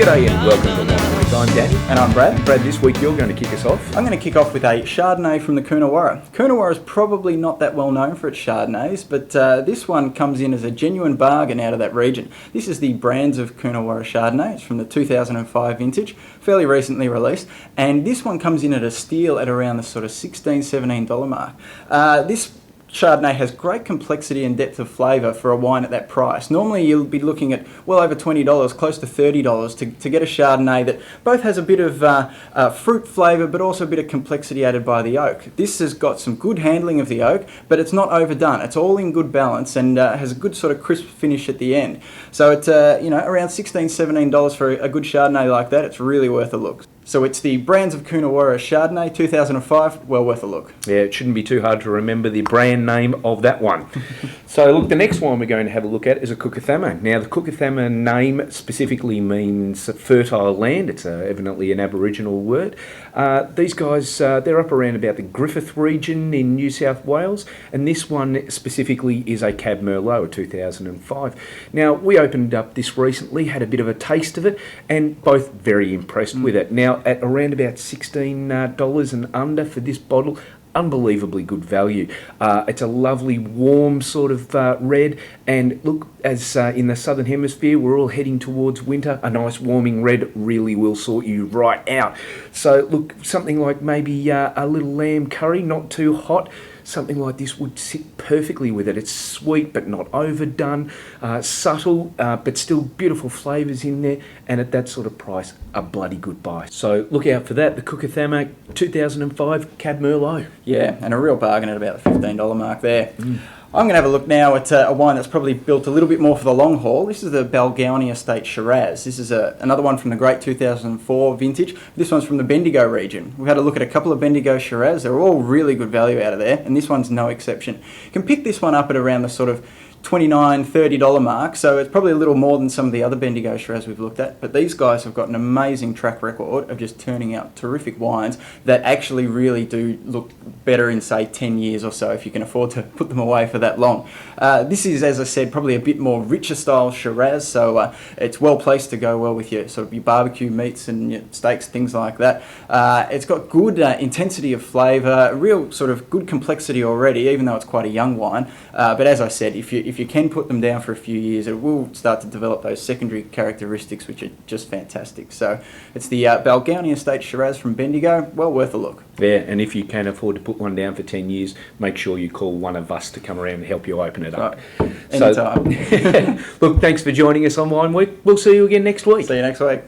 G'day and welcome to Wine Week. I'm Danny. And I'm Brad. Brad, this week you're going to kick us off. I'm going to kick off with a Chardonnay from the Coonawarra. Coonawarra is probably not that well known for its Chardonnays, but this one comes in as a genuine bargain out of that region. This is the Brands of Coonawarra Chardonnay. It's from the 2005 vintage, fairly recently released, and this one comes in at a steal at around the sort of $16, $17 mark. This Chardonnay has great complexity and depth of flavour for a wine at that price. Normally you'll be looking at well over $20, close to $30 to get a Chardonnay that both has a bit of fruit flavour but also a bit of complexity added by the oak. This has got some good handling of the oak, but it's not overdone. It's all in good balance and has a good sort of crisp finish at the end. So it's around $16, $17 for a good Chardonnay like that. It's really worth a look. So it's the Brands of Coonawarra Chardonnay 2005, well worth a look. Yeah, it shouldn't be too hard to remember the brand name of that one. So look, the next one we're going to have a look at is a Coonawarra. Now the Coonawarra name specifically means fertile land. It's evidently an Aboriginal word. These guys, they're up around about the Griffith region in New South Wales, and this one specifically is a Cab Merlot 2005. Now we opened up this recently, had a bit of a taste of it, and both very impressed with it. Now at around about $16 and under for this bottle, unbelievably good value. It's a lovely warm sort of red, and look, as in the southern hemisphere we're all heading towards winter, a nice warming red really will sort you right out. So look, something like maybe a little lamb curry, not too hot. Something like this would sit perfectly with it. It's sweet but not overdone, subtle but still beautiful flavours in there, and at that sort of price, a bloody good buy. So look out for that, the Coonawarra 2005 Cab Merlot. Yeah, and a real bargain at about the $15 mark there. I'm going to have a look now at a wine that's probably built a little bit more for the long haul. This is the Balgownie Estate Shiraz. This is another one from the great 2004 vintage. This one's from the Bendigo region. We've had a look at a couple of Bendigo Shiraz. They're all really good value out of there, and this one's no exception. You can pick this one up at around the sort of $29, $30 mark, so it's probably a little more than some of the other Bendigo Shiraz we've looked at, but these guys have got an amazing track record of just turning out terrific wines that actually really do look better in, say, 10 years or so if you can afford to put them away for that long. This is, as I said, probably a bit more richer style Shiraz, so it's well placed to go well with your sort of your barbecue meats and your steaks, things like that. It's got good intensity of flavour, real sort of good complexity already, even though it's quite a young wine, but as I said, if you can put them down for a few years, it will start to develop those secondary characteristics which are just fantastic. So it's the Balgownie Estate Shiraz from Bendigo, well worth a look. Yeah, and if you can afford to put one down for 10 years, make sure you call one of us to come around and help you open it up. Right. Anytime. Look, thanks for joining us on Wine Week. We'll see you again next week. See you next week.